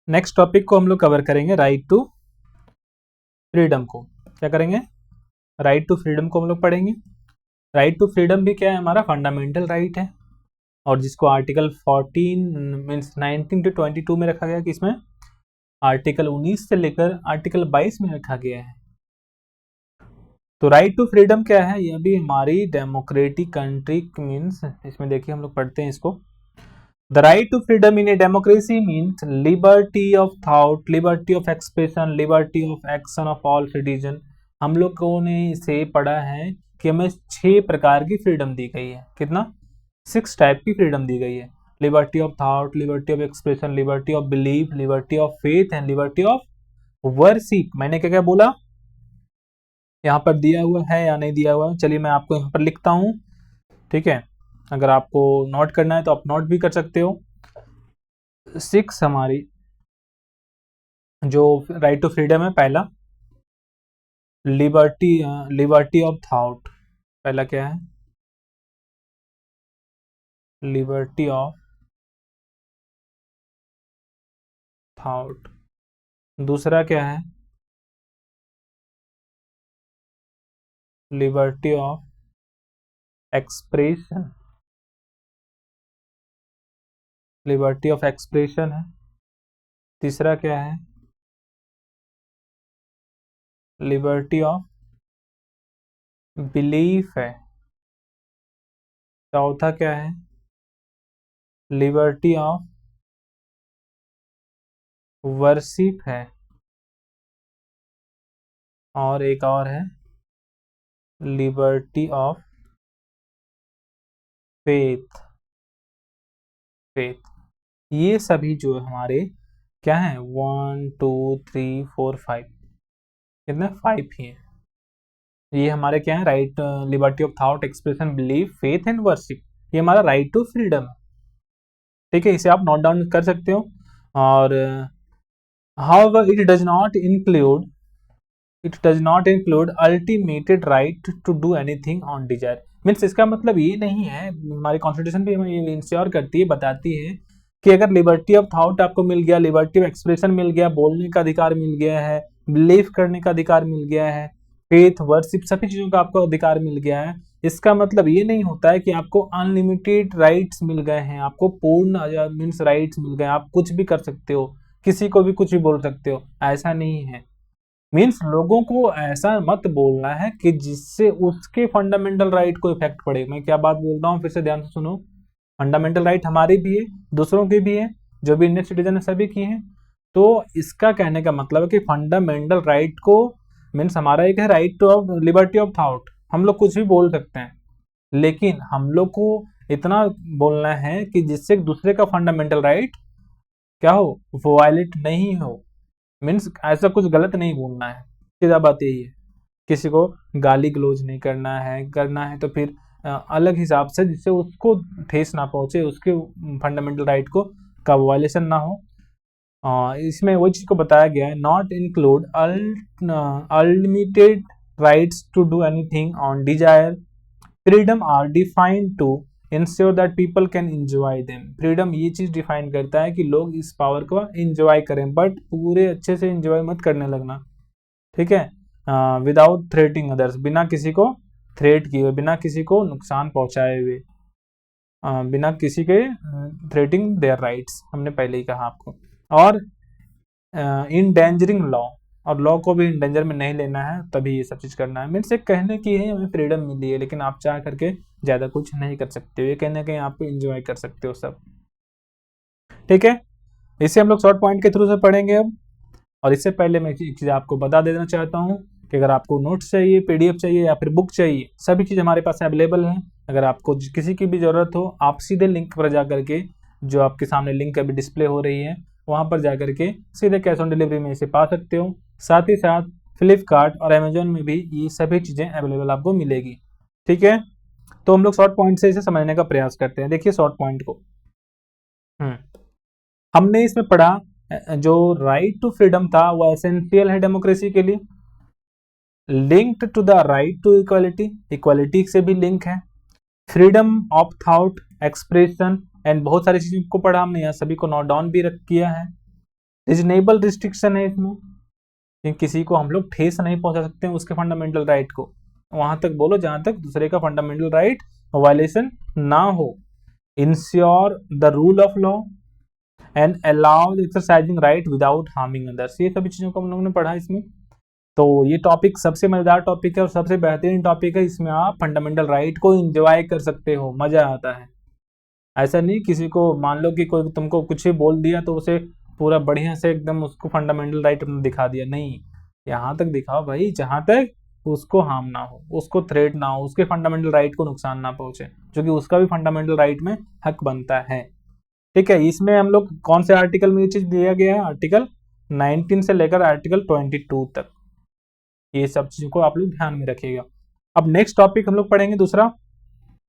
Next topic को हम लोग कवर करेंगे राइट टू फ्रीडम को। क्या करेंगे? राइट टू फ्रीडम को हम लोग पढ़ेंगे। राइट टू फ्रीडम भी क्या है? हमारा फंडामेंटल राइट है, और जिसको आर्टिकल 14 मीन्स 19 to 22 में रखा गया कि इसमें आर्टिकल 19 से लेकर आर्टिकल 22 में रखा गया है। तो राइट टू फ्रीडम क्या है? यह भी हमारी डेमोक्रेटिक कंट्री मीन्स, इसमें देखिए हम लोग पढ़ते हैं इसको। The right to freedom in a democracy means liberty of thought, liberty of expression, liberty of action of all citizen. हम लोगों ने इसे पढ़ा है कि हमें 6 प्रकार की फ्रीडम दी गई है। कितना? 6 टाइप की फ्रीडम दी गई है। Liberty of thought, liberty of expression, liberty of belief, liberty of faith and liberty of worship. मैंने क्या क्या बोला? यहाँ पर दिया हुआ है या नहीं दिया हुआ है? चलिए मैं आपको यहाँ पर लिखता हूँ, ठीक है। अगर आपको नोट करना है तो आप नोट भी कर सकते हो। 6 हमारी जो राइट टू फ्रीडम है, पहला लिबर्टी, लिबर्टी ऑफ थॉट। पहला क्या है? Liberty of thought. दूसरा क्या है? Liberty of expression, liberty of expression है। तीसरा क्या है? लिबर्टी ऑफ बिलीफ है। चौथा क्या है? लिबर्टी ऑफ वर्शिप है। और एक और है लिबर्टी ऑफ फेथ, फेथ। ये सभी जो हमारे क्या है? 1 2 3 4 5, कितने? 5 ही है। ये हमारे क्या है? Right, liberty of thought, expression, belief, faith and worship. ये हमारा राइट टू फ्रीडम है, ठीक है। इसे आप नोट डाउन कर सकते हो। और however it does not include ultimated right to do anything on desire. Means इसका मतलब ये नहीं है, हमारी कॉन्स्टिट्यूशन भी हमें ये इंश्योर करती है, बताती है कि अगर लिबर्टी ऑफ थॉट आपको मिल गया, लिबर्टी ऑफ एक्सप्रेशन मिल गया, बोलने का अधिकार मिल गया है, बिलीव करने का अधिकार मिल गया है, फेथ, वर्शिप, सभी चीजों का आपको अधिकार मिल गया है, इसका मतलब ये नहीं होता है कि आपको अनलिमिटेड राइट्स मिल गए हैं, आपको पूर्ण मीन्स राइट्स मिल गए, आप कुछ भी कर सकते हो, किसी को भी कुछ भी बोल सकते हो। ऐसा नहीं है। मीन्स लोगों को ऐसा मत बोलना है कि जिससे उसके फंडामेंटल राइट को इफेक्ट पड़े। मैं क्या बात बोल रहा हूँ, फिर से ध्यान से सुनो। फंडामेंटल राइट हमारी भी है, दूसरों की भी है, जो भी इंडियन सिटीजन है सभी की है। तो इसका कहने का मतलब है कि फंडामेंटल राइट को मीन्स हमारा एक है right two of liberty of thought, हम लोग कुछ भी बोल सकते हैं, लेकिन हम लोग को इतना बोलना है कि जिससे एक दूसरे का फंडामेंटल राइट क्या हो? वो वायलेट नहीं हो। मीन्स ऐसा कुछ गलत नहीं बोलना है। सीधा बात यही है। किसी को गाली गलौज नहीं करना है, करना है तो फिर अलग हिसाब से, जिससे उसको ठेस ना पहुंचे, उसके फंडामेंटल राइट को का वायलेशन ना हो। इसमें वो चीज को बताया गया है, not include unlimited rights to do anything on desire. Freedom are defined to ensure that people can enjoy them. Freedom ये चीज डिफाइन करता है कि लोग इस पावर को एंजॉय करें, बट पूरे अच्छे से एंजॉय मत करने लगना, ठीक है। विदाउट थ्रेटिंग अदर्स, बिना किसी को थ्रेट किए हुए, बिना किसी को नुकसान पहुंचाए हुए, बिना किसी के थ्रेटिंग देयर राइट्स, हमने पहले ही कहा आपको। और इंडेंजरिंग लॉ, और लॉ को भी इंडेंजर में नहीं लेना है, तभी ये सब चीज करना है। मीन्स एक कहने की है हमें फ्रीडम मिली है, लेकिन आप चाह करके ज्यादा कुछ नहीं कर सकते हो, ये कहने कहीं आप इंजॉय कर सकते हो सब, ठीक है। इसे हम लोग शॉर्ट पॉइंट के थ्रू से पढ़ेंगे अब। और इससे पहले मैं एक चीज आपको बता देना चाहता हूँ कि अगर आपको नोट्स चाहिए, पीडीएफ चाहिए या फिर बुक चाहिए, सभी चीज हमारे पास अवेलेबल है। अगर आपको किसी की भी जरूरत हो, आप सीधे लिंक पर जा करके, जो आपके सामने लिंक अभी डिस्प्ले हो रही है, वहां पर जा करके सीधे कैश ऑन डिलीवरी में इसे पा सकते हो। साथ ही साथ फ्लिपकार्ट और अमेजोन में भी ये सभी चीजें अवेलेबल आपको मिलेगी, ठीक है। तो हम लोग शॉर्ट पॉइंट से इसे समझने का प्रयास करते हैं। देखिए शॉर्ट पॉइंट को, हमने इसमें पढ़ा जो राइट टू फ्रीडम था वो एसेंशियल है डेमोक्रेसी के लिए, linked to the right to equality, equality से भी लिंक है, freedom of thought, expression and बहुत सारी चीजों को पढ़ा हमने, यहाँ सभी को नोट डाउन भी रख किया है। रीजनेबल रिस्ट्रिक्शन है इसमें कि किसी को हम लोग ठेस नहीं पहुंचा सकते हैं उसके फंडामेंटल राइट को, वहां तक बोलो जहां तक दूसरे का फंडामेंटल राइट वायलेशन ना हो। Ensure the rule of law and allow exercising right without harming others, ये सभी चीजों को हम लोगों ने पढ़ा इसमें। तो ये टॉपिक सबसे मजेदार टॉपिक है और सबसे बेहतरीन टॉपिक है, इसमें आप फंडामेंटल राइट को एंजॉय कर सकते हो, मजा आता है। ऐसा नहीं किसी को मान लो कि कोई तुमको कुछ ही बोल दिया तो उसे पूरा बढ़िया से एकदम उसको फंडामेंटल राइट दिखा दिया, नहीं, यहाँ तक दिखाओ भाई जहां तक उसको हार्म ना हो, उसको थ्रेट ना हो, उसके फंडामेंटल राइट को नुकसान ना पहुंचे, जो कि उसका भी फंडामेंटल राइट में हक बनता है। ठीक है, इसमें हम लोग कौन से आर्टिकल में ये चीज दिया गया है, आर्टिकल 19 से लेकर आर्टिकल 22 तक, ये सब चीजों को आप लोग ध्यान में रखिएगा। अब नेक्स्ट टॉपिक हम लोग पढ़ेंगे दूसरा